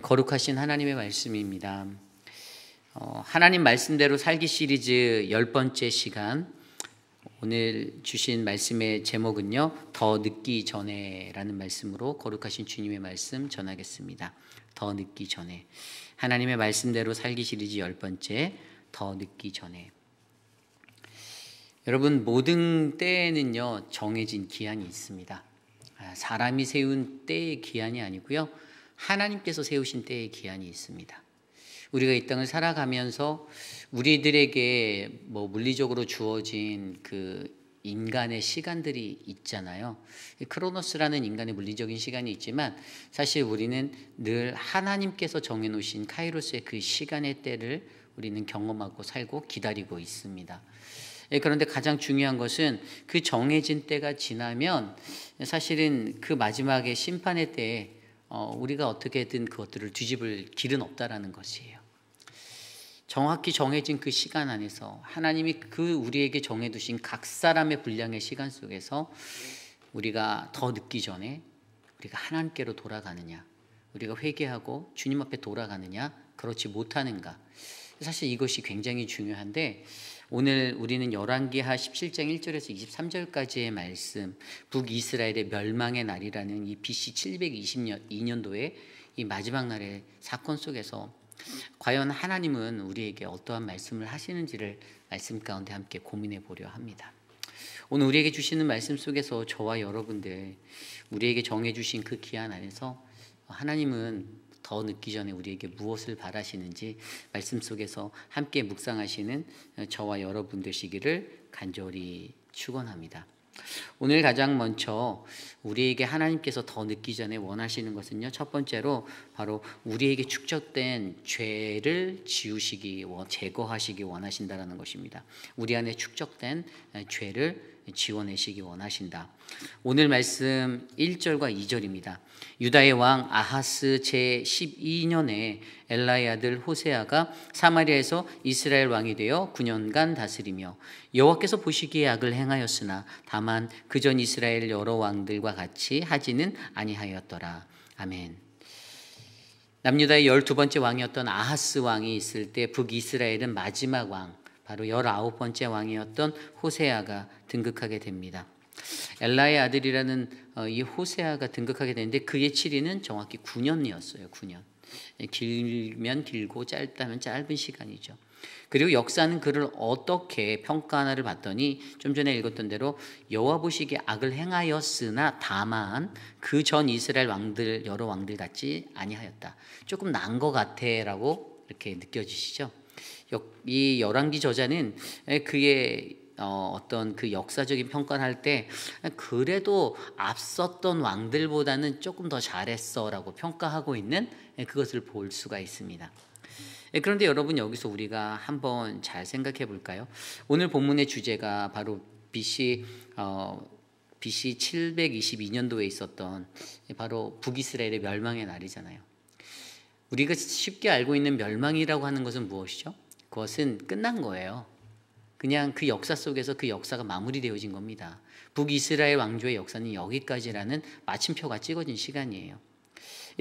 거룩하신 하나님의 말씀입니다. 하나님 말씀대로 살기 시리즈 10번째 시간, 오늘 주신 말씀의 제목은요, 더 늦기 전에라는 말씀으로 거룩하신 주님의 말씀 전하겠습니다. 더 늦기 전에. 하나님의 말씀대로 살기 시리즈 10번째, 더 늦기 전에. 여러분, 모든 때에는요 정해진 기한이 있습니다. 사람이 세운 때의 기한이 아니고요, 하나님께서 세우신 때의 기한이 있습니다. 우리가 이 땅을 살아가면서 우리들에게 물리적으로 주어진 그 인간의 시간들이 있잖아요. 크로노스라는 인간의 물리적인 시간이 있지만 사실 우리는 늘 하나님께서 정해놓으신 카이로스의 그 시간의 때를 우리는 경험하고 살고 기다리고 있습니다. 그런데 가장 중요한 것은 그 정해진 때가 지나면 사실은 그 마지막에 심판의 때에 우리가 어떻게든 그것들을 뒤집을 길은 없다라는 것이에요. 정확히 정해진 그 시간 안에서 하나님이 그 우리에게 정해두신 각 사람의 분량의 시간 속에서 우리가 더 늦기 전에 우리가 하나님께로 돌아가느냐, 우리가 회개하고 주님 앞에 돌아가느냐, 그렇지 못하는가, 사실 이것이 굉장히 중요한데, 오늘 우리는 열왕기하 17장 1절에서 23절까지의 말씀, 북이스라엘의 멸망의 날이라는 이 BC 722년도의 이 마지막 날의 사건 속에서 과연 하나님은 우리에게 어떠한 말씀을 하시는지를 말씀 가운데 함께 고민해 보려 합니다. 오늘 우리에게 주시는 말씀 속에서 저와 여러분들, 우리에게 정해주신 그 기한 안에서 하나님은 더 늦기 전에 우리에게 무엇을 바라시는지 말씀 속에서 함께 묵상하시는 저와 여러분 되시기를 간절히 축원합니다. 오늘 가장 먼저 우리에게 하나님께서 더 늦기 전에 원하시는 것은요, 첫 번째로 바로 우리에게 축적된 죄를 제거하시기 원하신다라는 것입니다. 우리 안에 축적된 죄를 지워내시기 원하신다. 오늘 말씀 1절과 2절입니다. 유다의 왕 아하스 제12년에 엘라의 아들 호세아가 사마리아에서 이스라엘 왕이 되어 9년간 다스리며 여호와께서 보시기에 악을 행하였으나 다만 그전 이스라엘 여러 왕들과 같이 하지는 아니하였더라. 아멘. 남유다의 12번째 왕이었던 아하스 왕이 있을 때 북이스라엘은 마지막 왕, 바로 19번째 왕이었던 호세아가 등극하게 됩니다. 엘라의 아들이라는 이 호세아가 등극하게 되는데 그의 치리는 정확히 9년이었어요. 9년. 길면 길고 짧다면 짧은 시간이죠. 그리고 역사는 그를 어떻게 평가하나를 봤더니 좀 전에 읽었던 대로 여호와 보시기에 악을 행하였으나 다만 그 전 이스라엘 왕들 여러 왕들 같지 아니하였다. 조금 난 것 같아라고 이렇게 느껴지시죠? 이 열왕기 저자는 그의 어떤 그 역사적인 평가를 할 때 그래도 앞섰던 왕들보다는 조금 더 잘했어라고 평가하고 있는 그것을 볼 수가 있습니다. 그런데 여러분, 여기서 우리가 한번 잘 생각해 볼까요? 오늘 본문의 주제가 바로 BC 722년도에 있었던 바로 북이스라엘의 멸망의 날이잖아요. 우리가 쉽게 알고 있는 멸망이라고 하는 것은 무엇이죠? 그것은 끝난 거예요. 그냥 그 역사 속에서 그 역사가 마무리되어진 겁니다. 북이스라엘 왕조의 역사는 여기까지라는 마침표가 찍어진 시간이에요.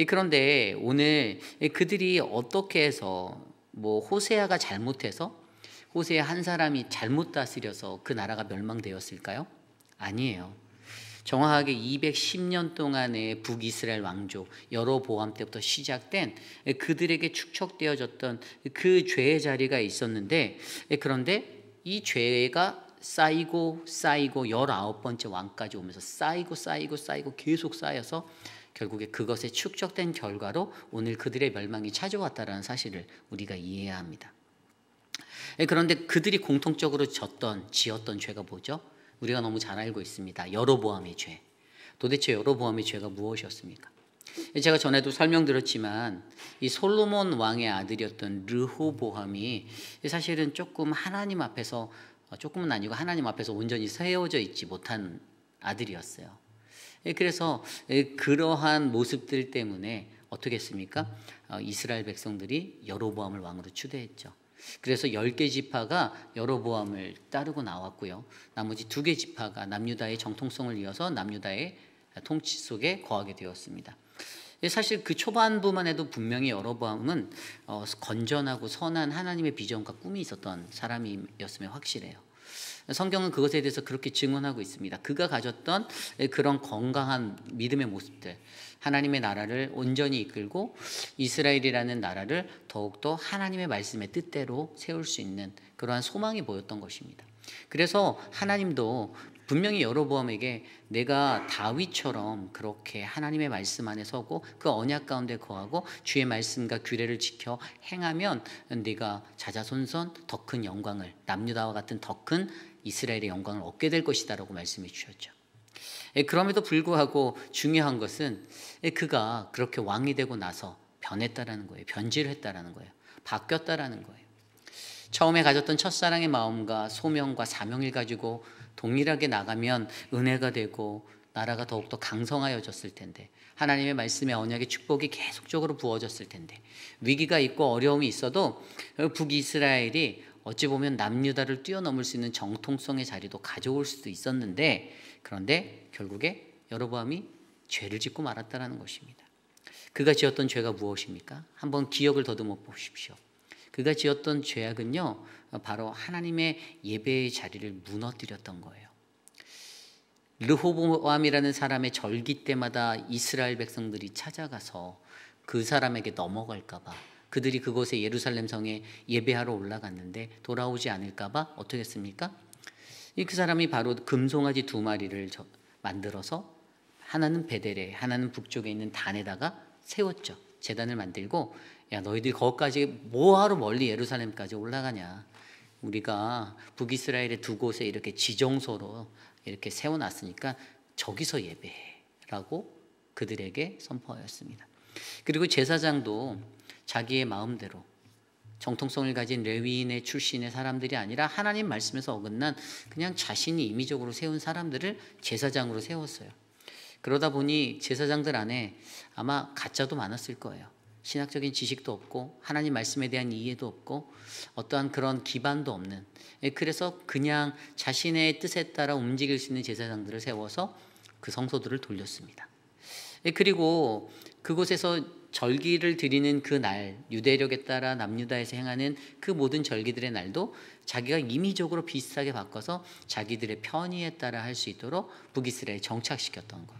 그런데 오늘 그들이 어떻게 해서 호세아가 잘못해서, 호세아 한 사람이 잘못 다스려서 그 나라가 멸망되었을까요? 아니에요. 정확하게 210년 동안의 북이스라엘 왕조 여로보암 때부터 시작된 그들에게 축적되어졌던 그 죄의 자리가 있었는데, 그런데 이 죄가 쌓이고 19번째 왕까지 오면서 쌓이고 계속 쌓여서 결국에 그것에 축적된 결과로 오늘 그들의 멸망이 찾아왔다는 사실을 우리가 이해해야 합니다. 그런데 그들이 공통적으로 지었던 죄가 뭐죠? 우리가 너무 잘 알고 있습니다. 여로보암의 죄. 도대체 여로보암의 죄가 무엇이었습니까? 제가 전에도 설명드렸지만 이 솔로몬 왕의 아들이었던 르호보암이 사실은 조금 하나님 앞에서, 조금은 아니고 하나님 앞에서 온전히 세워져 있지 못한 아들이었어요. 그래서 그러한 모습들 때문에 어떻게 했습니까? 이스라엘 백성들이 여로보암을 왕으로 추대했죠. 그래서 10개 지파가 여로보암을 따르고 나왔고요. 나머지 2개 지파가 남유다의 정통성을 이어서 남유다의 통치 속에 거하게 되었습니다. 사실 그 초반부만 해도 분명히 여로보암은 건전하고 선한 하나님의 비전과 꿈이 있었던 사람이었으면 확실해요. 성경은 그것에 대해서 그렇게 증언하고 있습니다. 그가 가졌던 그런 건강한 믿음의 모습들, 하나님의 나라를 온전히 이끌고 이스라엘이라는 나라를 더욱더 하나님의 말씀의 뜻대로 세울 수 있는 그러한 소망이 보였던 것입니다. 그래서 하나님도 분명히 여로보암에게 내가 다윗처럼 그렇게 하나님의 말씀 안에 서고 그 언약 가운데 거하고 주의 말씀과 규례를 지켜 행하면 네가 자자손손 더 큰 영광을, 남유다와 같은 더 큰 이스라엘의 영광을 얻게 될 것이다 라고 말씀해 주셨죠. 그럼에도 불구하고 중요한 것은 그가 그렇게 왕이 되고 나서 변했다라는 거예요. 변질을 했다라는 거예요. 바뀌었다라는 거예요. 처음에 가졌던 첫사랑의 마음과 소명과 사명을 가지고 동일하게 나가면 은혜가 되고 나라가 더욱더 강성하여졌을 텐데, 하나님의 말씀의 언약의 축복이 계속적으로 부어졌을 텐데, 위기가 있고 어려움이 있어도 북이스라엘이 어찌 보면 남유다를 뛰어넘을 수 있는 정통성의 자리도 가져올 수도 있었는데, 그런데 결국에 여로보암이 죄를 짓고 말았다는 것입니다. 그가 지었던 죄가 무엇입니까? 한번 기억을 더듬어 보십시오. 그가 지었던 죄악은요, 바로 하나님의 예배의 자리를 무너뜨렸던 거예요. 르호보암이라는 사람의 절기 때마다 이스라엘 백성들이 찾아가서 그 사람에게 넘어갈까 봐, 그들이 그곳에 예루살렘 성에 예배하러 올라갔는데 돌아오지 않을까 봐 어떻게 했습니까? 그 사람이 바로 금송아지 2마리를 만들어서 하나는 베델에, 하나는 북쪽에 있는 단에다가 세웠죠. 제단을 만들고, 야, 너희들이 거기까지 뭐하러 멀리 예루살렘까지 올라가냐, 우리가 북이스라엘의 2곳에 이렇게 지정소로 이렇게 세워놨으니까 저기서 예배해라고 그들에게 선포하였습니다. 그리고 제사장도 자기의 마음대로 정통성을 가진 레위인의 출신의 사람들이 아니라 하나님 말씀에서 어긋난 그냥 자신이 임의적으로 세운 사람들을 제사장으로 세웠어요. 그러다 보니 제사장들 안에 아마 가짜도 많았을 거예요. 신학적인 지식도 없고 하나님 말씀에 대한 이해도 없고 어떠한 그런 기반도 없는, 그래서 그냥 자신의 뜻에 따라 움직일 수 있는 제사장들을 세워서 그 성소들을 돌렸습니다. 그리고 그곳에서 절기를 드리는 그 날, 유대력에 따라 남유다에서 행하는 그 모든 절기들의 날도 자기가 임의적으로 비슷하게 바꿔서 자기들의 편의에 따라 할 수 있도록 북이스라엘에 정착시켰던 것.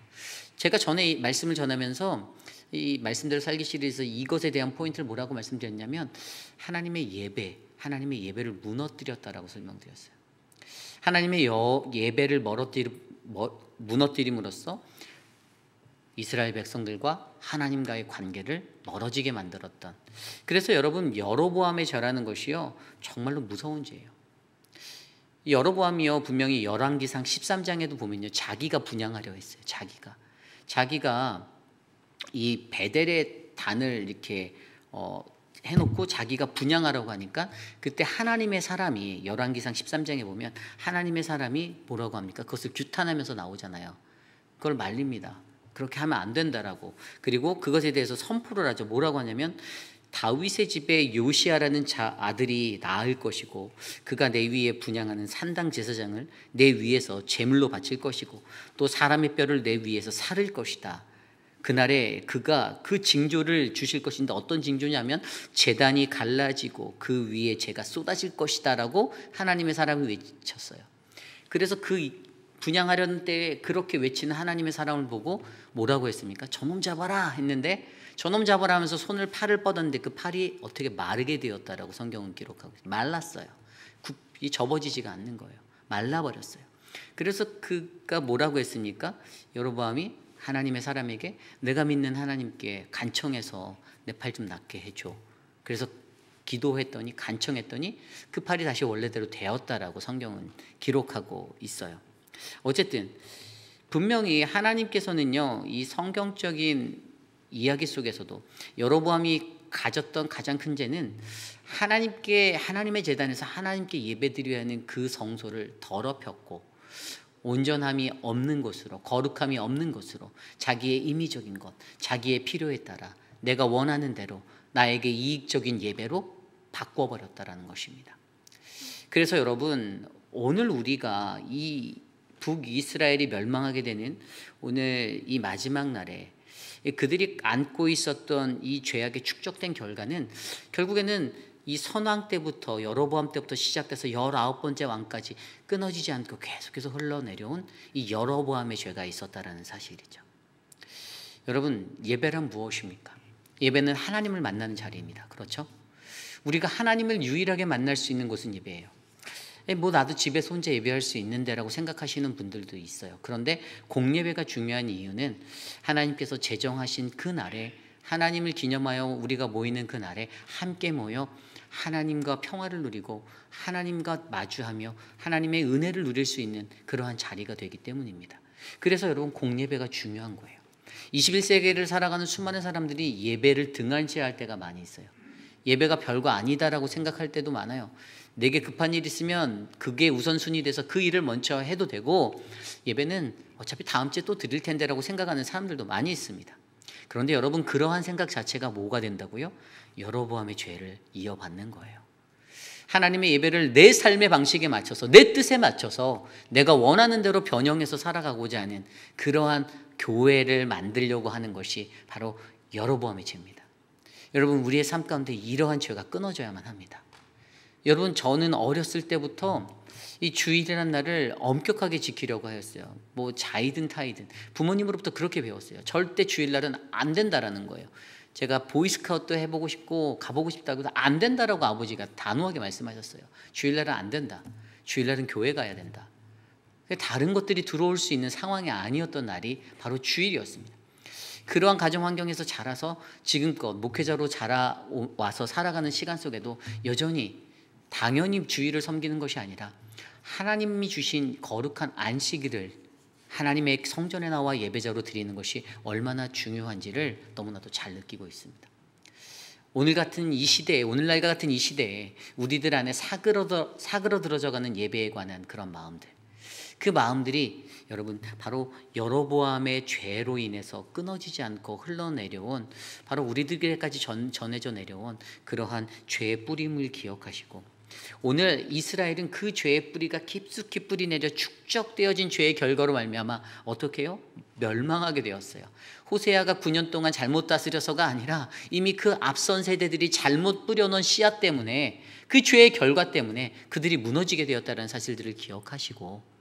제가 전에 이 말씀을 전하면서 이 말씀대로 살기 시리즈에서 이것에 대한 포인트를 뭐라고 말씀드렸냐면, 하나님의 예배, 하나님의 예배를 무너뜨렸다라고 설명드렸어요. 하나님의 예배를 무너뜨림으로써 이스라엘 백성들과 하나님과의 관계를 멀어지게 만들었던, 그래서 여러분, 여로보암의 죄라는 것이요 정말로 무서운 죄예요. 여로보암이요 분명히 열왕기상 13장에도 보면요, 자기가 분향하려 했어요. 자기가 이 베델의 단을 이렇게 해놓고 자기가 분향하라고 하니까, 그때 하나님의 사람이, 열왕기상 13장에 보면 하나님의 사람이 뭐라고 합니까? 그것을 규탄하면서 나오잖아요. 그걸 말립니다. 그렇게 하면 안 된다라고. 그리고 그것에 대해서 선포를 하죠. 뭐라고 하냐면, 다윗의 집에 요시아라는 아들이 낳을 것이고 그가 내 위에 분향하는 산당 제사장을 내 위에서 제물로 바칠 것이고 또 사람의 뼈를 내 위에서 사를 것이다. 그날에 그가 그 징조를 주실 것인데, 어떤 징조냐면 제단이 갈라지고 그 위에 재가 쏟아질 것이다 라고 하나님의 사람이 외쳤어요. 그래서 그 분향하려는 때에 그렇게 외치는 하나님의 사람을 보고 뭐라고 했습니까? 저놈 잡아라 했는데, 저놈 잡아라 하면서 손을 팔을 뻗었는데 그 팔이 어떻게 마르게 되었다라고 성경은 기록하고 있어요. 말랐어요. 접어지지가 않는 거예요. 말라버렸어요. 그래서 그가 뭐라고 했습니까? 여로보암이 하나님의 사람에게 내가 믿는 하나님께 간청해서 내 팔 좀 낫게 해줘. 그래서 기도했더니, 간청했더니 그 팔이 다시 원래대로 되었다라고 성경은 기록하고 있어요. 어쨌든 분명히 하나님께서는요, 이 성경적인 이야기 속에서도 여로보암이 가졌던 가장 큰 죄는 하나님의 제단에서 하나님께 예배드려야 하는 그 성소를 더럽혔고, 온전함이 없는 곳으로, 거룩함이 없는 곳으로 자기의 임의적인 것, 자기의 필요에 따라 내가 원하는 대로 나에게 이익적인 예배로 바꿔버렸다라는 것입니다. 그래서 여러분, 오늘 우리가 이 북이스라엘이 멸망하게 되는 오늘 이 마지막 날에 그들이 안고 있었던 이 죄악의 축적된 결과는 결국에는 이 선왕 때부터 여로보암 때부터 시작돼서 19번째 왕까지 끊어지지 않고 계속해서 흘러내려온 이 여로보암의 죄가 있었다라는 사실이죠. 여러분, 예배란 무엇입니까? 예배는 하나님을 만나는 자리입니다. 그렇죠? 우리가 하나님을 유일하게 만날 수 있는 곳은 예배예요. 뭐 나도 집에서 혼자 예배할 수 있는데라고 생각하시는 분들도 있어요. 그런데 공예배가 중요한 이유는 하나님께서 제정하신 그 날에, 하나님을 기념하여 우리가 모이는 그 날에 함께 모여 하나님과 평화를 누리고 하나님과 마주하며 하나님의 은혜를 누릴 수 있는 그러한 자리가 되기 때문입니다. 그래서 여러분, 공예배가 중요한 거예요. 21세기를 살아가는 수많은 사람들이 예배를 등한시할 때가 많이 있어요. 예배가 별거 아니다라고 생각할 때도 많아요. 내게 급한 일 있으면 그게 우선순위 돼서 그 일을 먼저 해도 되고, 예배는 어차피 다음 주에 또 드릴 텐데라고 생각하는 사람들도 많이 있습니다. 그런데 여러분, 그러한 생각 자체가 뭐가 된다고요? 여로보암의 죄를 이어받는 거예요. 하나님의 예배를 내 삶의 방식에 맞춰서, 내 뜻에 맞춰서 내가 원하는 대로 변형해서 살아가고자 하는 그러한 교회를 만들려고 하는 것이 바로 여로보암의 죄입니다. 여러분, 우리의 삶 가운데 이러한 죄가 끊어져야만 합니다. 여러분, 저는 어렸을 때부터 이 주일이라는 날을 엄격하게 지키려고 하였어요. 뭐 자이든 타이든 부모님으로부터 그렇게 배웠어요. 절대 주일날은 안 된다라는 거예요. 제가 보이스카우트 해보고 싶고 가보고 싶다고 해도 안 된다라고 아버지가 단호하게 말씀하셨어요. 주일날은 안 된다. 주일날은 교회 가야 된다. 다른 것들이 들어올 수 있는 상황이 아니었던 날이 바로 주일이었습니다. 그러한 가정 환경에서 자라서 지금껏 목회자로 자라와서 살아가는 시간 속에도 여전히 당연히 주일을 섬기는 것이 아니라 하나님이 주신 거룩한 안식일을 하나님의 성전에 나와 예배자로 드리는 것이 얼마나 중요한지를 너무나도 잘 느끼고 있습니다. 오늘날 같은 이 시대에 우리들 안에 사그러들어져가는 예배에 관한 그런 마음들, 그 마음들이 여러분 바로 여로보암의 죄로 인해서 끊어지지 않고 흘러내려온, 바로 우리들에게까지 전해져 내려온 그러한 죄의 뿌림을 기억하시고, 오늘 이스라엘은 그 죄의 뿌리가 깊숙이 뿌리 내려 축적되어진 죄의 결과로 말미암아 어떻게 해요? 멸망하게 되었어요. 호세아가 9년 동안 잘못 다스려서가 아니라 이미 그 앞선 세대들이 잘못 뿌려놓은 씨앗 때문에, 그 죄의 결과 때문에 그들이 무너지게 되었다는 사실들을 기억하시고,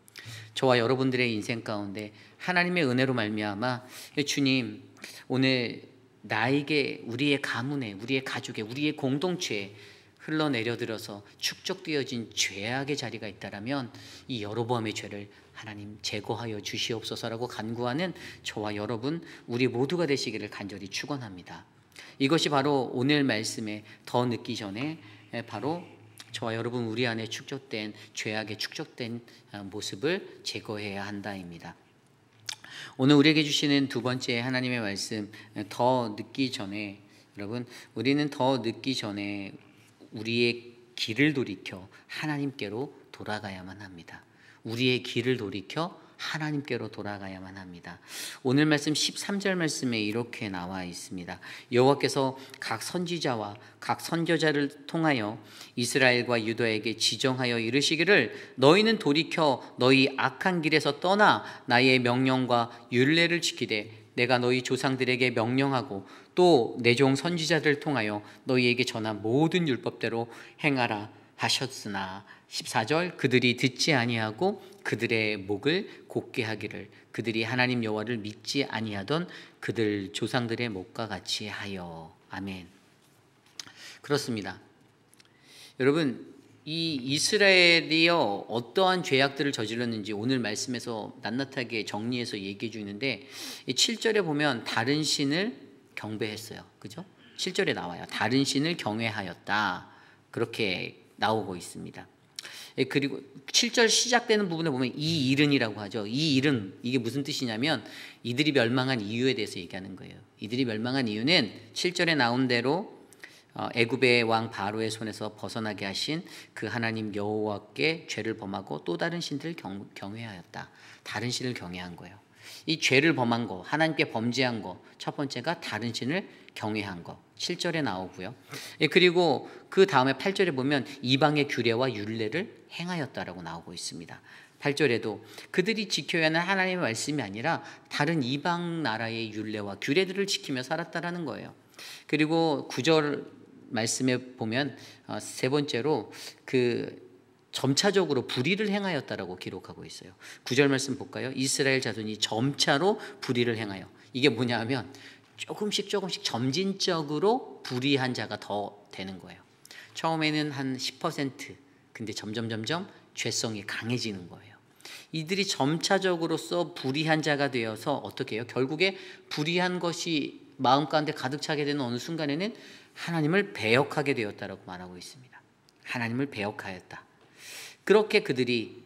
저와 여러분들의 인생 가운데 하나님의 은혜로 말미암아 주님, 오늘 나에게, 우리의 가문에, 우리의 가족에, 우리의 공동체에 흘러내려들어서 축적되어진 죄악의 자리가 있다라면 이 여로보암의 죄를 하나님 제거하여 주시옵소서라고 간구하는 저와 여러분, 우리 모두가 되시기를 간절히 축원합니다. 이것이 바로 오늘 말씀에 더 늦기 전에 바로 저와 여러분, 우리 안에 축적된 죄악의 축적된 모습을 제거해야 한다입니다. 오늘 우리에게 주시는 두 번째 하나님의 말씀, 더 늦기 전에, 여러분, 우리는 더 늦기 전에 우리의 길을 돌이켜 하나님께로 돌아가야만 합니다. 우리의 길을 돌이켜 하나님께로 돌아가야만 합니다. 오늘 말씀 13절 말씀에 이렇게 나와 있습니다. 여호와께서 각 선지자와 각 선교자를 통하여 이스라엘과 유다에게 지정하여 이르시기를, 너희는 돌이켜 너희 악한 길에서 떠나 나의 명령과 율례를 지키되 내가 너희 조상들에게 명령하고 또 내 종 선지자들을 통하여 너희에게 전한 모든 율법대로 행하라 하셨으나, 14절, 그들이 듣지 아니하고 그들의 목을 곧게 하기를 그들이 하나님 여호와를 믿지 아니하던 그들 조상들의 목과 같이 하여. 아멘. 그렇습니다. 여러분, 이 이스라엘이요 어떠한 죄악들을 저질렀는지 오늘 말씀에서 낱낱하게 정리해서 얘기해 주는데, 7절에 보면 다른 신을 경배했어요. 그죠? 7절에 나와요. 다른 신을 경외하였다. 그렇게 나오고 있습니다. 그리고 7절 시작되는 부분에 보면 이 일은이라고 하죠. 이 일은, 이게 무슨 뜻이냐면 이들이 멸망한 이유에 대해서 얘기하는 거예요. 이들이 멸망한 이유는 7절에 나온 대로 애굽의 왕 바로의 손에서 벗어나게 하신 그 하나님 여호와께 죄를 범하고 또 다른 신들을 경외하였다. 다른 신을 경외한 거예요. 이 죄를 범한 거, 하나님께 범죄한 거, 첫 번째가 다른 신을 경외한 거, 7절에 나오고요. 그리고 그 다음에 8절에 보면 이방의 규례와 율례를 행하였다라고 나오고 있습니다. 8절에도 그들이 지켜야 하는 하나님의 말씀이 아니라 다른 이방 나라의 율례와 규례들을 지키며 살았다라는 거예요. 그리고 9절 말씀에 보면 세 번째로 점차적으로 불의를 행하였다라고 기록하고 있어요. 9절 말씀 볼까요? 이스라엘 자손이 점차로 불의를 행하여. 이게 뭐냐 하면 조금씩 점진적으로 불의한 자가 더 되는 거예요. 처음에는 한 10%, 근데 점점 죄성이 강해지는 거예요. 이들이 점차적으로서 불의한 자가 되어서 어떻게 해요? 결국에 불의한 것이 마음 가운데 가득 차게 되는 어느 순간에는 하나님을 배역하게 되었다라고 말하고 있습니다. 하나님을 배역하였다. 그렇게 그들이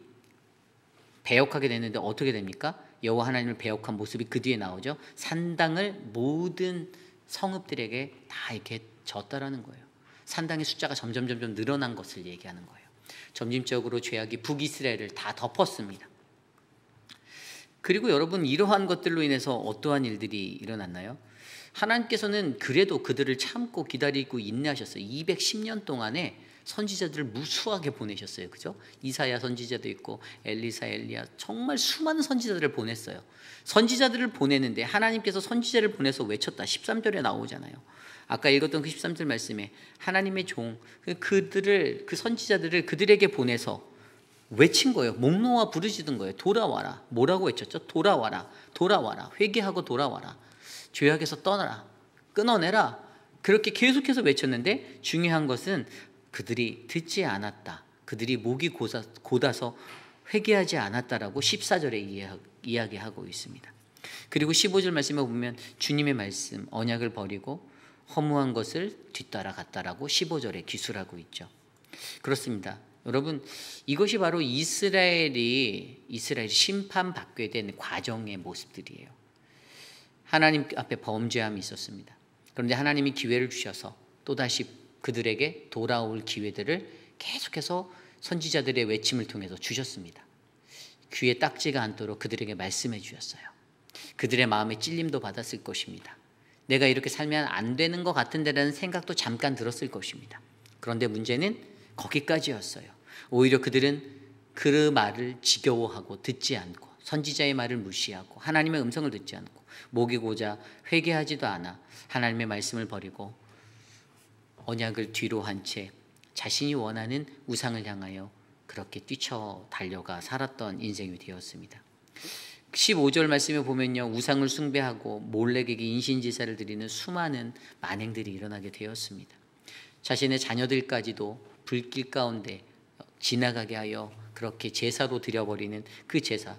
배역하게 됐는데 어떻게 됩니까? 여호와 하나님을 배역한 모습이 그 뒤에 나오죠. 산당을 모든 성읍들에게 다 이렇게 졌다라는 거예요. 산당의 숫자가 점점 늘어난 것을 얘기하는 거예요. 점진적으로 죄악이 북이스라엘을 다 덮었습니다. 그리고 여러분, 이러한 것들로 인해서 어떠한 일들이 일어났나요? 하나님께서는 그래도 그들을 참고 기다리고 인내하셨어요. 210년 동안에 선지자들을 무수하게 보내셨어요. 그죠? 이사야 선지자도 있고 엘리사, 엘리야, 정말 수많은 선지자들을 보냈어요. 선지자들을 보내는데 하나님께서 선지자를 보내서 외쳤다. 13절에 나오잖아요. 아까 읽었던 그 13절 말씀에 하나님의 종, 그 선지자들을 그들에게 보내서 외친 거예요. 목 놓아 부르짖은 거예요. 돌아와라. 뭐라고 외쳤죠? 돌아와라. 회개하고 돌아와라. 죄악에서 떠나라. 끊어내라. 그렇게 계속해서 외쳤는데 중요한 것은 그들이 듣지 않았다. 그들이 목이 곧아서 회개하지 않았다라고 14절에 이야기하고 있습니다. 그리고 15절 말씀에 보면 주님의 말씀, 언약을 버리고 허무한 것을 뒤따라갔다라고 15절에 기술하고 있죠. 그렇습니다. 여러분, 이것이 바로 이스라엘이 심판받게 된 과정의 모습들이에요. 하나님 앞에 범죄함이 있었습니다. 그런데 하나님이 기회를 주셔서 또다시 그들에게 돌아올 기회들을 계속해서 선지자들의 외침을 통해서 주셨습니다. 귀에 딱지가 않도록 그들에게 말씀해 주셨어요. 그들의 마음에 찔림도 받았을 것입니다. 내가 이렇게 살면 안 되는 것 같은데라는 생각도 잠깐 들었을 것입니다. 그런데 문제는 거기까지였어요. 오히려 그들은 그 말을 지겨워하고 듣지 않고 선지자의 말을 무시하고 하나님의 음성을 듣지 않고 목이 고자 회개하지도 않아 하나님의 말씀을 버리고 언약을 뒤로 한 채 자신이 원하는 우상을 향하여 그렇게 뛰쳐 달려가 살았던 인생이 되었습니다. 15절 말씀에 보면요, 우상을 숭배하고 몰렉에게 인신지사를 드리는 수많은 만행들이 일어나게 되었습니다. 자신의 자녀들까지도 불길 가운데 지나가게 하여 그렇게 제사로 드려버리는 그 제사,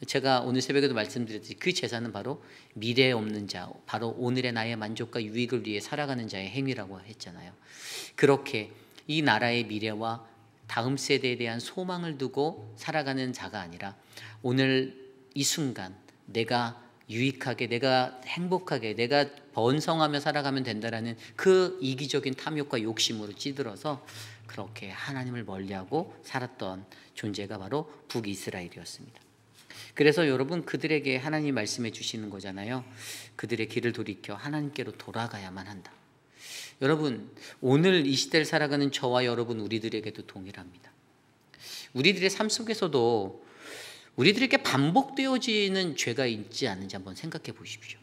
제가 오늘 새벽에도 말씀드렸듯이 그 제사는 바로 미래 없는 자, 바로 오늘의 나의 만족과 유익을 위해 살아가는 자의 행위라고 했잖아요. 그렇게 이 나라의 미래와 다음 세대에 대한 소망을 두고 살아가는 자가 아니라 오늘 이 순간 내가 유익하게, 내가 행복하게, 내가 번성하며 살아가면 된다라는 그 이기적인 탐욕과 욕심으로 찌들어서 그렇게 하나님을 멀리하고 살았던 존재가 바로 북이스라엘이었습니다. 그래서 여러분, 그들에게 하나님이 말씀해 주시는 거잖아요. 그들의 길을 돌이켜 하나님께로 돌아가야만 한다. 여러분, 오늘 이 시대를 살아가는 저와 여러분 우리들에게도 동일합니다. 우리들의 삶 속에서도 우리들에게 반복되어지는 죄가 있지 않는지 한번 생각해 보십시오.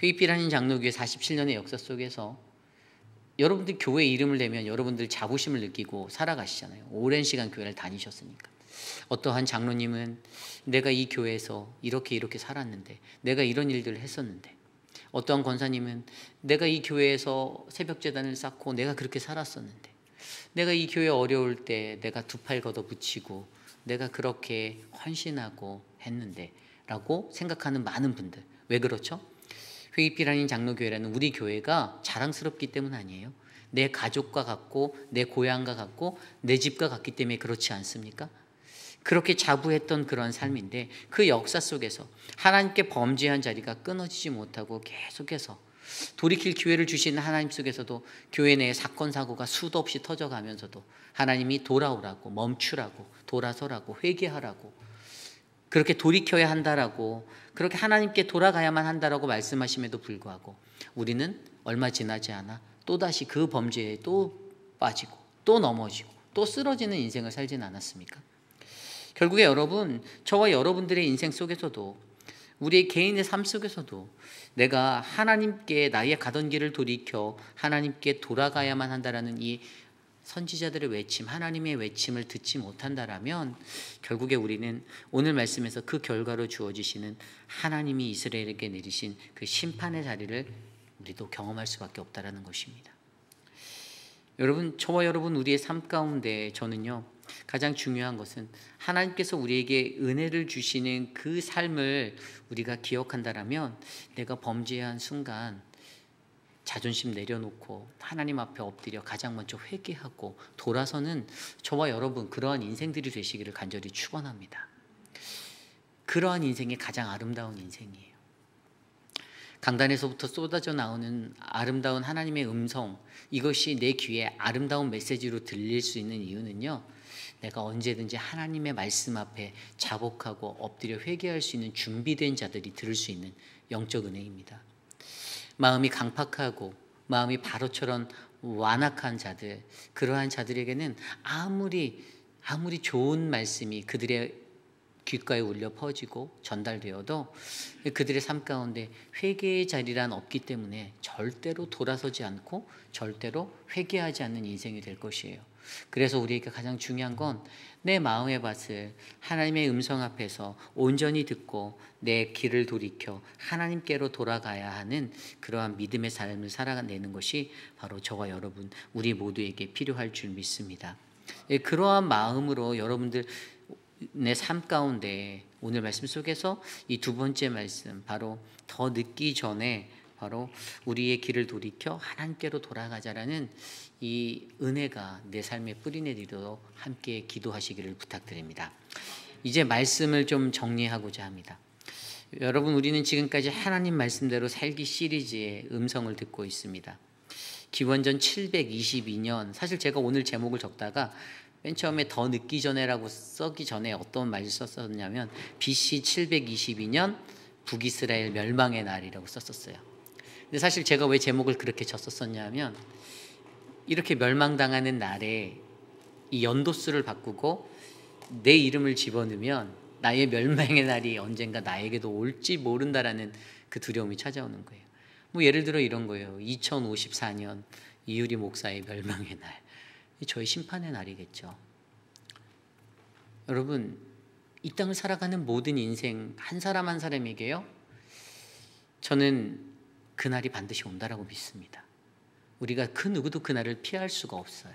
회입비라는 장로교회 47년의 역사 속에서 여러분들 교회 이름을 내면 여러분들 자부심을 느끼고 살아가시잖아요. 오랜 시간 교회를 다니셨으니까. 어떠한 장로님은 내가 이 교회에서 이렇게 살았는데, 내가 이런 일들을 했었는데, 어떠한 권사님은 내가 이 교회에서 새벽제단을 쌓고 내가 그렇게 살았었는데, 내가 이 교회 어려울 때 내가 두 팔 걷어붙이고 내가 그렇게 헌신하고 했는데 라고 생각하는 많은 분들. 왜 그렇죠? 회입비라는 장로교회라는 우리 교회가 자랑스럽기 때문 아니에요. 내 가족과 같고 내 고향과 같고 내 집과 같기 때문에 그렇지 않습니까? 그렇게 자부했던 그런 삶인데 그 역사 속에서 하나님께 범죄한 자리가 끊어지지 못하고 계속해서 돌이킬 기회를 주시는 하나님 속에서도 교회 내에 사건 사고가 수도 없이 터져가면서도 하나님이 돌아오라고, 멈추라고, 돌아서라고, 회개하라고, 그렇게 돌이켜야 한다라고, 그렇게 하나님께 돌아가야만 한다라고 말씀하심에도 불구하고 우리는 얼마 지나지 않아 또다시 그 범죄에 또 빠지고 또 넘어지고 또 쓰러지는 인생을 살지는 않았습니까? 결국에 여러분, 저와 여러분들의 인생 속에서도, 우리의 개인의 삶 속에서도 내가 하나님께 나의 가던 길을 돌이켜 하나님께 돌아가야만 한다라는 이 선지자들의 외침, 하나님의 외침을 듣지 못한다라면 결국에 우리는 오늘 말씀에서 그 결과로 주어지시는 하나님이 이스라엘에게 내리신 그 심판의 자리를 우리도 경험할 수밖에 없다라는 것입니다. 여러분, 저와 여러분 우리의 삶 가운데 저는요, 가장 중요한 것은 하나님께서 우리에게 은혜를 주시는 그 삶을 우리가 기억한다라면 내가 범죄한 순간 자존심 내려놓고 하나님 앞에 엎드려 가장 먼저 회개하고 돌아서는 저와 여러분 그러한 인생들이 되시기를 간절히 축원합니다. 그러한 인생이 가장 아름다운 인생이에요. 강단에서부터 쏟아져 나오는 아름다운 하나님의 음성, 이것이 내 귀에 아름다운 메시지로 들릴 수 있는 이유는요, 내가 언제든지 하나님의 말씀 앞에 자복하고 엎드려 회개할 수 있는 준비된 자들이 들을 수 있는 영적 은혜입니다. 마음이 강팍하고 마음이 바로처럼 완악한 자들, 그러한 자들에게는 아무리 좋은 말씀이 그들의 귓가에 울려 퍼지고 전달되어도 그들의 삶 가운데 회개의 자리란 없기 때문에 절대로 돌아서지 않고 절대로 회개하지 않는 인생이 될 것이에요. 그래서 우리에게 가장 중요한 건 내 마음의 밭을 하나님의 음성 앞에서 온전히 듣고 내 길을 돌이켜 하나님께로 돌아가야 하는 그러한 믿음의 삶을 살아내는 것이 바로 저와 여러분 우리 모두에게 필요할 줄 믿습니다. 그러한 마음으로 여러분들 내 삶 가운데 오늘 말씀 속에서 이 두 번째 말씀, 바로 더 늦기 전에 바로 우리의 길을 돌이켜 하나님께로 돌아가자라는 이 은혜가 내 삶에 뿌리내리도록 함께 기도하시기를 부탁드립니다. 이제 말씀을 좀 정리하고자 합니다. 여러분, 우리는 지금까지 하나님 말씀대로 살기 시리즈의 음성을 듣고 있습니다. 기원전 722년, 사실 제가 오늘 제목을 적다가 맨 처음에 더 늦기 전에라고 써기 전에 어떤 말을 썼었냐면 BC 722년 북이스라엘 멸망의 날이라고 썼었어요. 근데 사실 제가 왜 제목을 그렇게 졌었었냐면 이렇게 멸망당하는 날에 이 연도수를 바꾸고 내 이름을 집어넣으면 나의 멸망의 날이 언젠가 나에게도 올지 모른다라는 그 두려움이 찾아오는 거예요. 뭐 예를 들어 이런 거예요. 2054년 이유리 목사의 멸망의 날, 저의 심판의 날이겠죠. 여러분, 이 땅을 살아가는 모든 인생 한 사람 한 사람에게요, 저는 그날이 반드시 온다라고 믿습니다. 우리가 그 누구도 그날을 피할 수가 없어요.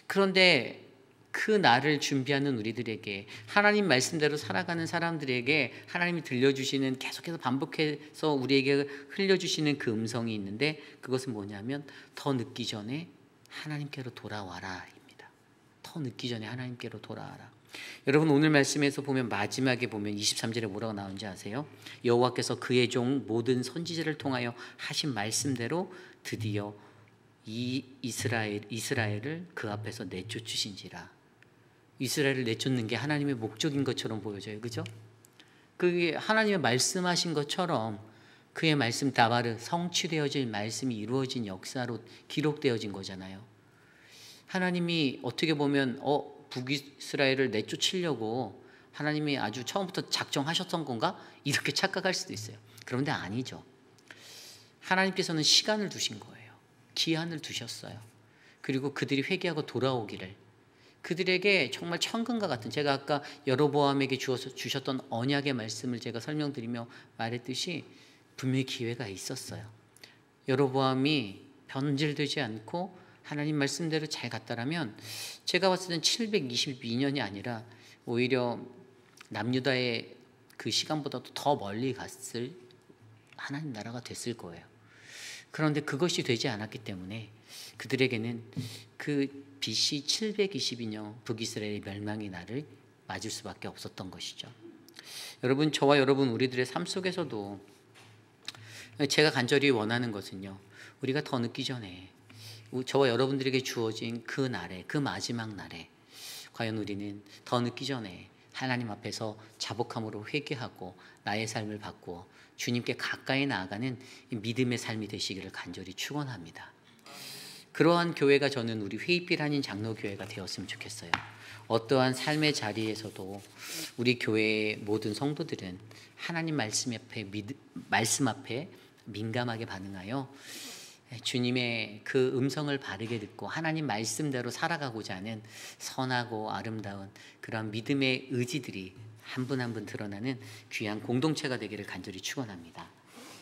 그런데 그 날을 준비하는 우리들에게, 하나님 말씀대로 살아가는 사람들에게 하나님이 들려주시는, 계속해서 반복해서 우리에게 흘려주시는 그 음성이 있는데, 그것은 뭐냐면 더 늦기 전에 하나님께로 돌아와라 입니다. 더 늦기 전에 하나님께로 돌아와라. 여러분, 오늘 말씀에서 보면 마지막에 보면 23절에 뭐라고 나오는지 아세요? 여호와께서 그의 종 모든 선지자를 통하여 하신 말씀대로 드디어 이 이스라엘을 그 앞에서 내쫓으신지라. 이스라엘을 내쫓는 게 하나님의 목적인 것처럼 보여져요. 그죠? 그게 하나님의 말씀하신 것처럼 그의 말씀 다바르, 성취되어질 말씀이 이루어진 역사로 기록되어진 거잖아요. 하나님이 어떻게 보면 북이스라엘을 내쫓으려고 하나님이 아주 처음부터 작정하셨던 건가? 이렇게 착각할 수도 있어요. 그런데 아니죠. 하나님께서는 시간을 두신 거예요. 기한을 두셨어요. 그리고 그들이 회개하고 돌아오기를, 그들에게 정말 천금과 같은, 제가 아까 여로보암에게 주셨던 언약의 말씀을 제가 설명드리며 말했듯이 분명히 기회가 있었어요. 여로보암이 변질되지 않고 하나님 말씀대로 잘 갔다라면 제가 봤을 땐 722년이 아니라 오히려 남유다의 그 시간보다도 더 멀리 갔을 하나님 나라가 됐을 거예요. 그런데 그것이 되지 않았기 때문에 그들에게는 그 BC 722년 북이스라엘의 멸망의 날을 맞을 수밖에 없었던 것이죠. 여러분, 저와 여러분 우리들의 삶 속에서도 제가 간절히 원하는 것은요, 우리가 더 늦기 전에 저와 여러분들에게 주어진 그 날에, 그 마지막 날에 과연 우리는 더 늦기 전에 하나님 앞에서 자복함으로 회개하고 나의 삶을 바꾸어 주님께 가까이 나아가는 믿음의 삶이 되시기를 간절히 축원합니다. 그러한 교회가 저는 우리 회의필 한인 장로교회가 되었으면 좋겠어요. 어떠한 삶의 자리에서도 우리 교회의 모든 성도들은 하나님 말씀 앞에 민감하게 반응하여 주님의 그 음성을 바르게 듣고 하나님 말씀대로 살아가고자 하는 선하고 아름다운 그런 믿음의 의지들이 한 분 한 분 드러나는 귀한 공동체가 되기를 간절히 축원합니다.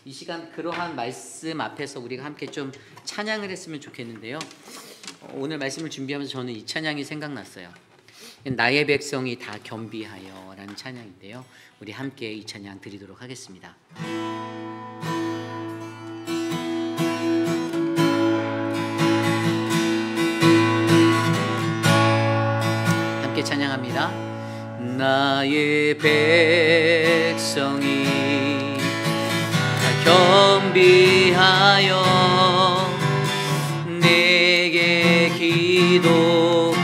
이 시간 그러한 말씀 앞에서 우리가 함께 좀 찬양을 했으면 좋겠는데요. 오늘 말씀을 준비하면서 저는 이 찬양이 생각났어요. 나의 백성이 다 겸비하여 라는 찬양인데요. 우리 함께 이 찬양 드리도록 하겠습니다. 함께 찬양합니다. 나의 백성이 다 겸비하여 내게 기도하며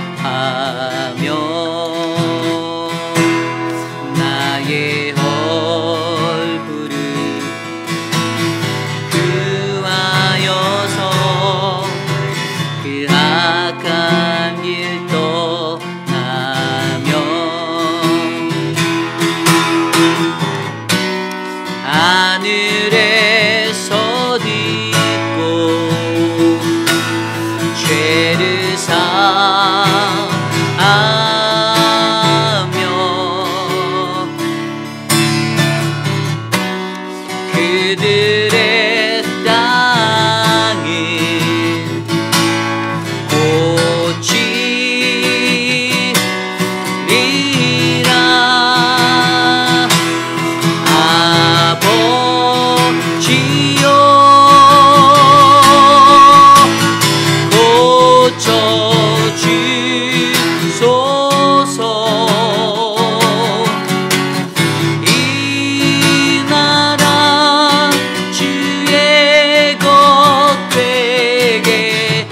나의 얼굴을 구하여서 그 악한 길 떠나며 하늘에서 딛고 죄를 사하며 그들의 땅을 고치리라. 아버지여 고쳐주소서. 이 나라 주의 것 되게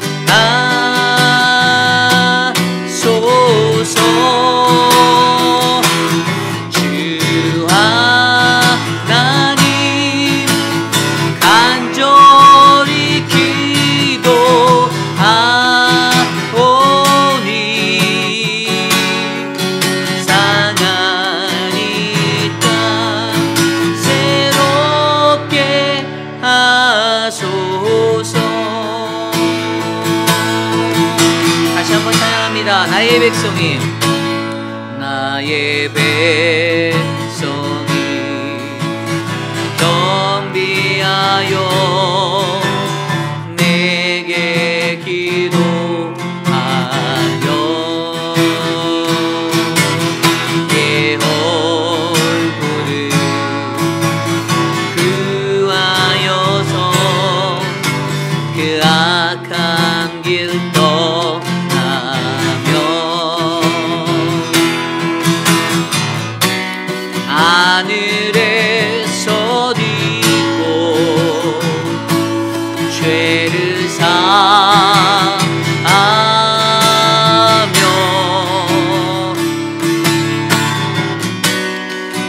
하소서. 주 하나님 간절히 기도하오니 상한 이 땅 새롭게 하소서. 다시 한번 찬양합니다. 나의 백성이 겸비하여 내게 기도하며 내 얼굴을 구하여서 그 악한 길 떠나며 하늘에서 딛고 죄를 사하며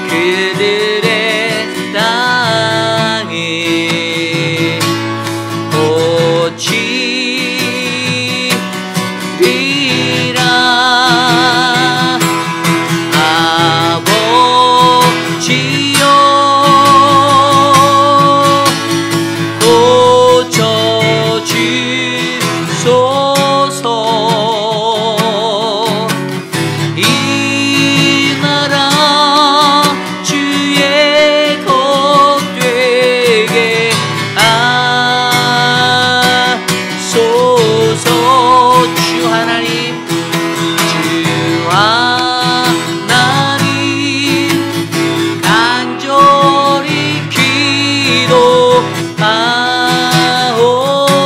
그들의 땅을 고치리라. 아버지여 고쳐주소서. 이 나라 주의 것 되게 하소서. 주 하나님 간절히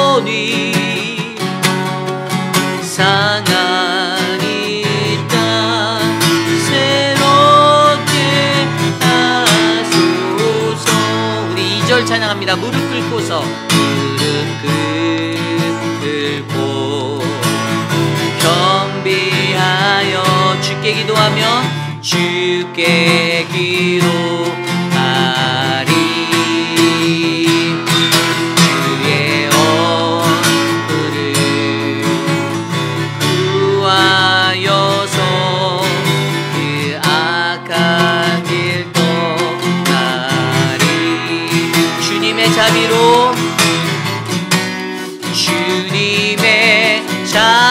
기도하오니 상한 이 땅 새롭게 하소서. 우리 2절 찬양합니다. 무릎 꿇고서 겸비하여 주께 기도하며 주께 기도하리. 주의 얼굴을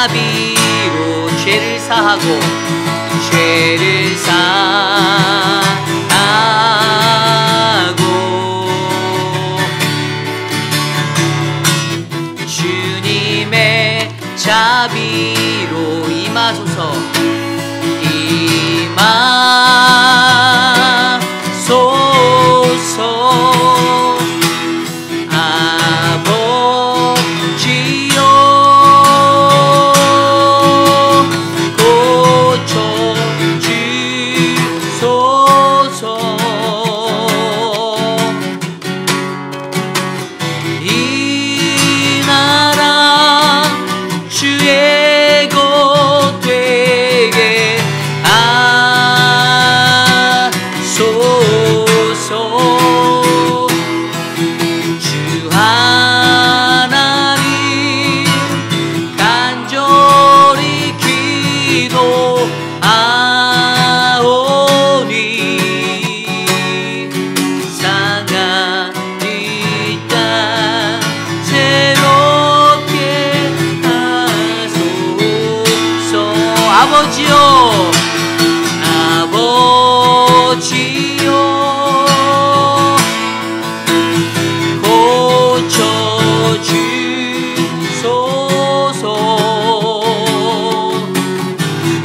자비로 죄를 사하고 죄를 사하고 주님의 자비로 임하소서 임하소서 아버지여 고쳐주소서 이 나라 주의 것 되게 하소서 주 하나님 간절히 기도하오니 상한 이 땅 새롭게 하소서 아버지여 아버지여 고쳐주소서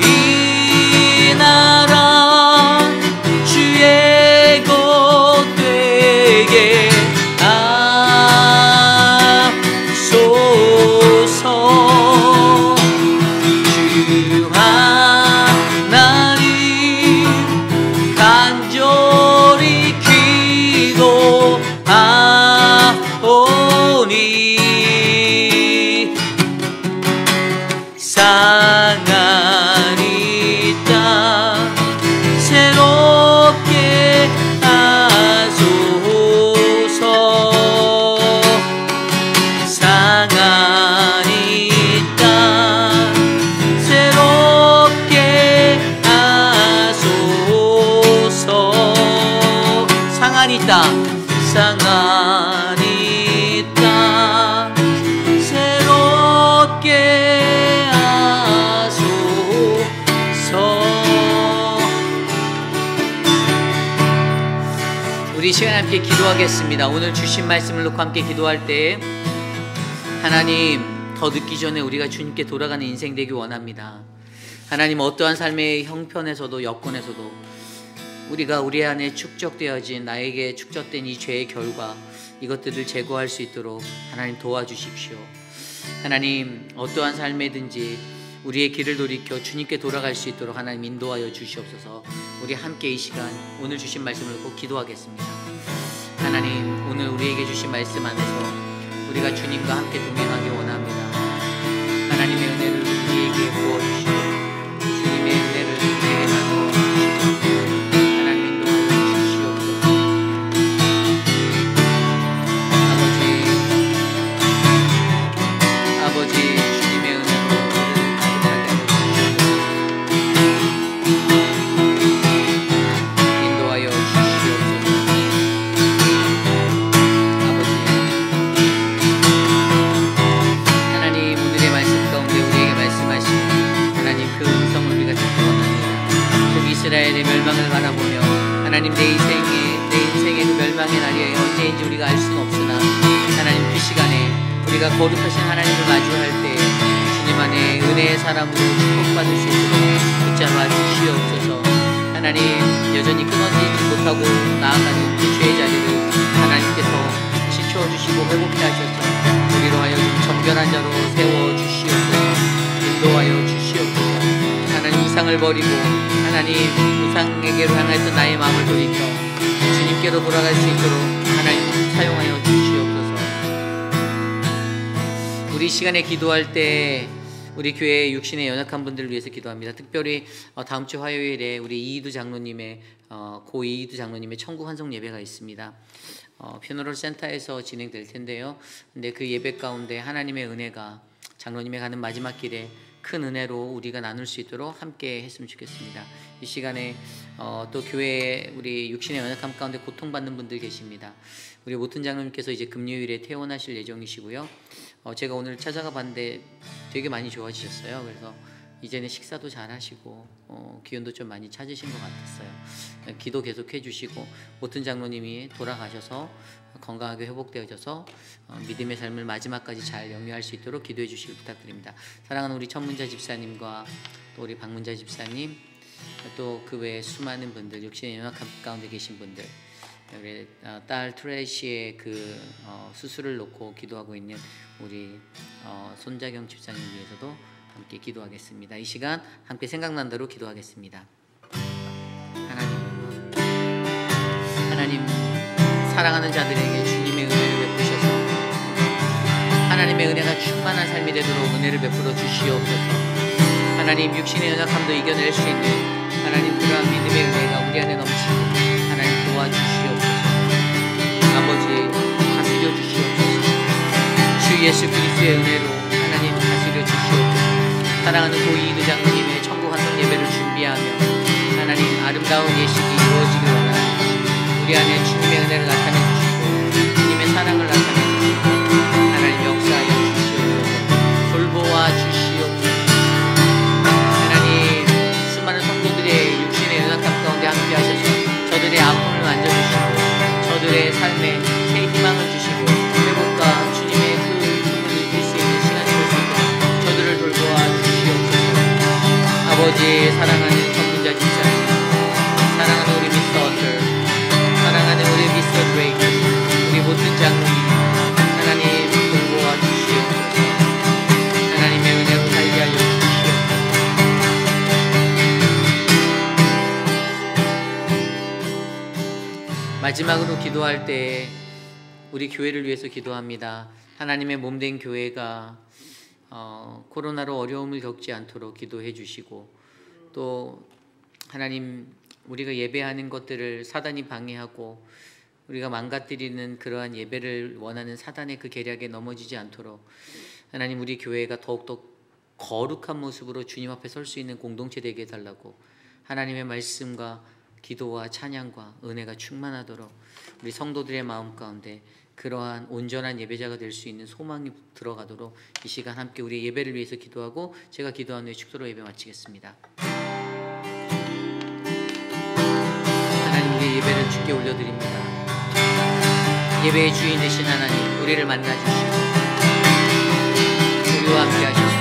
이 나라 주의 것 되게 하소서 주 하나님 간절히 기도하오니 상한 이 땅 새롭게 하소서 상한 이 땅 새롭게 하소서 상한 이 땅 상한 이 땅 새롭게 하소서 우리 시간 함께 기도하겠습니다. 오늘 주신 말씀을 놓고 함께 기도할 때 하나님 더 늦기 전에 우리가 주님께 돌아가는 인생 되기 원합니다. 하나님 어떠한 삶의 형편에서도 여건에서도 우리가 우리 안에 축적되어진 나에게 축적된 이 죄의 결과 이것들을 제거할 수 있도록 하나님 도와주십시오. 하나님 어떠한 삶에든지 우리의 길을 돌이켜 주님께 돌아갈 수 있도록 하나님 인도하여 주시옵소서. 우리 함께 이 시간 오늘 주신 말씀을 놓고 기도하겠습니다. 하나님 오늘 우리에게 주신 말씀 안에서 우리가 주님과 함께 동행하기 원합니다. 하나님의 은혜를 우리에게 부어주시고 주님의 은혜를 우리에게 나누어 주시고 하나님 인도하여 주시옵소서. 아버지 주님의 은혜로 우리를 가득하게 하여 주시옵소서. 인도하여 주시옵소서. 아버지 하나님 오늘의 말씀 가운데 우리에게 말씀하신 하나님 그 음성을 우리가 듣기 원합니다. 이스라엘의 멸망을 바라보며 하나님 내 인생의 그 멸망의 날이 언제인지 우리가 알 수는 없으나 하나님 그 시간에 우리가 거룩하신 하나님을 마주할 때 주님 안에 은혜의 사람으로 축복받을 수 있도록 붙잡아 주시옵소서. 하나님 여전히 끊어지지 못하고 나아가는 그 죄의 자리를 하나님께서 지켜주시고 회복케 하셔서 우리로 하여금 정결한 자로 세워주시옵소서. 인도하여 주시옵소서. 하나님 우상을 버리고 하나님 우상에게로 향해서 나의 마음을 돌이켜 주님께로 돌아갈 수 있도록 하나님 사용하여 주시옵소서. 우리 시간에 기도할 때 우리 교회 육신의 연약한 분들을 위해서 기도합니다. 특별히 다음 주 화요일에 우리 이희두 장로님의 고 이희두 장로님의 천국 환송 예배가 있습니다. 퓨너럴 센터에서 진행될 텐데요. 근데 그 예배 가운데 하나님의 은혜가 장로님의 가는 마지막 길에 큰 은혜로 우리가 나눌 수 있도록 함께 했으면 좋겠습니다. 이 시간에 또 교회에 우리 육신의 연약함 가운데 고통받는 분들 계십니다. 우리 모튼 장로님께서 이제 금요일에 퇴원하실 예정이시고요. 제가 오늘 찾아가 봤는데 되게 많이 좋아지셨어요. 그래서 이제는 식사도 잘 하시고 기운도 좀 많이 찾으신 것 같았어요. 기도 계속 해주시고 모튼 장로님이 돌아가셔서 건강하게 회복되어져서 믿음의 삶을 마지막까지 잘 영위할 수 있도록 기도해 주시길 부탁드립니다. 사랑하는 우리 천문자 집사님과 또 우리 박문자 집사님, 또 그 외에 수많은 분들, 육신의 연약함 가운데 계신 분들, 우리 딸 트레시의 그 수술을 놓고 기도하고 있는 우리 손자경 집사님 위해서도 함께 기도하겠습니다. 이 시간 함께 생각난 대로 기도하겠습니다. 하나님 사랑하는 자들에게 주님의 은혜를 베푸셔서 하나님의 은혜가 충만한 삶이 되도록 은혜를 베풀어 주시옵소서. 하나님 육신의 연약함도 이겨낼 수 있는 하나님 그러한 믿음의 은혜가 우리 안에 넘치고 하나님 도와주시옵소서. 아버지 다스려 주시옵소서. 주 예수 그리스도의 은혜로 하나님 다스려 주시옵소서. 사랑하는 고이이드 장로님의 천국 환송 예배를 준비하며 하나님 아름다운 예식이 이루어지길 원합니다. 우리 안에 주님의 은혜를 나타내 주시고 주님의 사랑을 나타내 주시고 하나님 역사하여 주시옵소서. 돌보아 주시옵소서. 하나님 수많은 성도들의 육신의 연약함 가운데 함께 하셔서 저들의 아픔을 만져주시고 저들의 삶에 새 희망을 주시고 회복과 주님의 그 힘을 이길 수 있는 시간이 될 수 있도록 저들을 돌보아 주시옵소서. 아버지 사랑하는 전문자 집사님, 사랑하는 우리 미스터 어터, 사랑하는 우리 미스터 드레이크, 우리 모든 장로님 하나님 돌보아 주시옵소서. 하나님의 은혜로 살게 하여 주시옵소서. 마지막으로 기도할 때 우리 교회를 위해서 기도합니다. 하나님의 몸된 교회가 코로나로 어려움을 겪지 않도록 기도해 주시고 또 하나님 우리가 예배하는 것들을 사단이 방해하고 우리가 망가뜨리는 그러한 예배를 원하는 사단의 그 계략에 넘어지지 않도록 하나님 우리 교회가 더욱더 거룩한 모습으로 주님 앞에 설 수 있는 공동체 되게 해달라고 하나님의 말씀과 기도와 찬양과 은혜가 충만하도록 우리 성도들의 마음 가운데 그러한 온전한 예배자가 될 수 있는 소망이 들어가도록 이 시간 함께 우리 예배를 위해서 기도하고 제가 기도한 후에 축도로 예배 마치겠습니다. 하나님 우리의 예배를 주께 올려드립니다. 예배의 주인 되신 하나님 우리를 만나주시고 우리와 함께 하셔서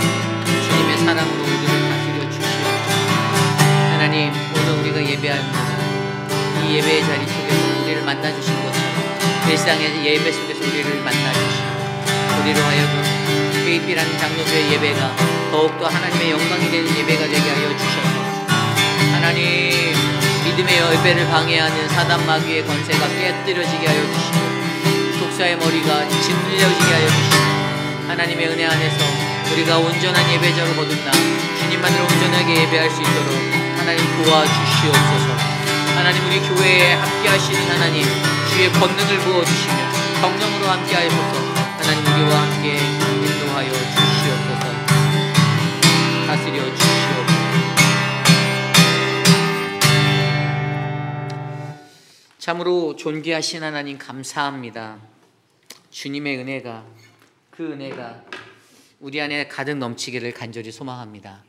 주님의 사랑으로 우리를 다스려 주시옵소서. 하나님 오늘 우리가 예배할 이 예배의 자리 속에서 우리를 만나주신 것처럼 일상의 예배 속에서 우리를 만나주시고 우리로 하여금 회의피라는 장로교의 예배가 더욱더 하나님의 영광이 되는 예배가 되게 하여 주셔서 하나님 믿음의 예배를 방해하는 사단 마귀의 권세가 깨뜨려지게 하여 주시고 독사의 머리가 짓눌려지게 하여 주시고 하나님의 은혜 안에서 우리가 온전한 예배자로 거듭나 주님만을 온전하게 예배할 수 있도록 하나님 도와주시옵소서. 하나님 우리 교회에 함께 하시는 하나님 주의 권능을 부어주시며 성령으로 함께 하셔서 하나님 우리와 함께 인도하여 주시옵소서. 다스려 주시옵소서. 참으로 존귀하신 하나님 감사합니다. 주님의 은혜가 그 은혜가 우리 안에 가득 넘치기를 간절히 소망합니다.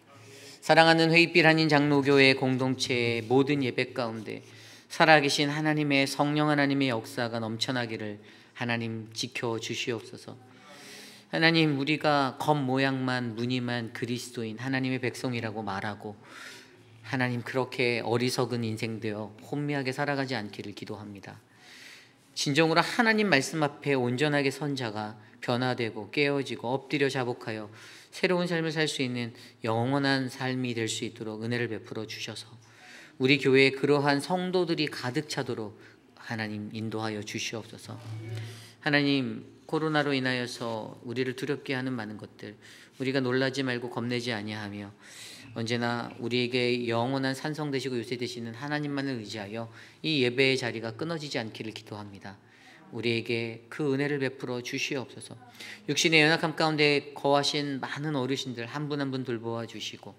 사랑하는 회의빛 한인 장로교회 공동체의 모든 예배 가운데 살아계신 하나님의 성령 하나님의 역사가 넘쳐나기를 하나님 지켜주시옵소서. 하나님 우리가 겉모양만 무늬만 그리스도인 하나님의 백성이라고 말하고 하나님 그렇게 어리석은 인생 되어 혼미하게 살아가지 않기를 기도합니다. 진정으로 하나님 말씀 앞에 온전하게 선 자가 변화되고 깨어지고 엎드려 자복하여 새로운 삶을 살 수 있는 영원한 삶이 될 수 있도록 은혜를 베풀어 주셔서 우리 교회에 그러한 성도들이 가득 차도록 하나님 인도하여 주시옵소서. 하나님 코로나로 인하여서 우리를 두렵게 하는 많은 것들 우리가 놀라지 말고 겁내지 아니하며 언제나 우리에게 영원한 산성 되시고 요새 되시는 하나님만을 의지하여 이 예배의 자리가 끊어지지 않기를 기도합니다. 우리에게 그 은혜를 베풀어 주시옵소서. 육신의 연약함 가운데 거하신 많은 어르신들 한 분 한 분 돌보아 주시고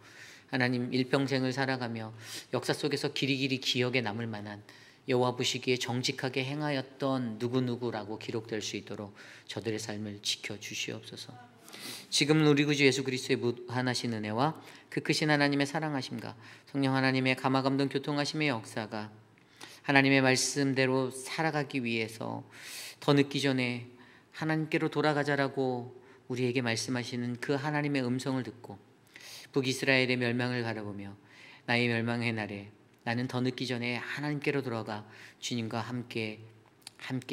하나님 일평생을 살아가며 역사 속에서 길이길이 기억에 남을 만한 여호와 보시기에 정직하게 행하였던 누구누구라고 기록될 수 있도록 저들의 삶을 지켜 주시옵소서. 지금은 우리 구주 예수 그리스도의 무한하신 은혜와 그 크신 하나님의 사랑하심과 성령 하나님의 감화감동 교통하심의 역사가 하나님의 말씀대로 살아가기 위해서 더 늦기 전에 하나님께로 돌아가자라고 우리에게 말씀하시는 그 하나님의 음성을 듣고 북이스라엘의 멸망을 바라보며 나의 멸망의 날에 나는 더 늦기 전에 하나님께로 돌아가 주님과 함께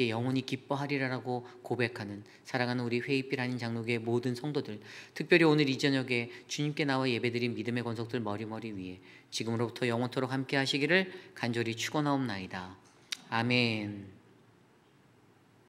영원히 기뻐하리라고 고백하는 사랑하는 우리 회의빛 아닌 장로교의 모든 성도들, 특별히 오늘 이 저녁에 주님께 나와 예배드린 믿음의 권속들 머리머리 위에 지금으로부터 영원토록 함께 하시기를 간절히 축원하옵나이다. 아멘.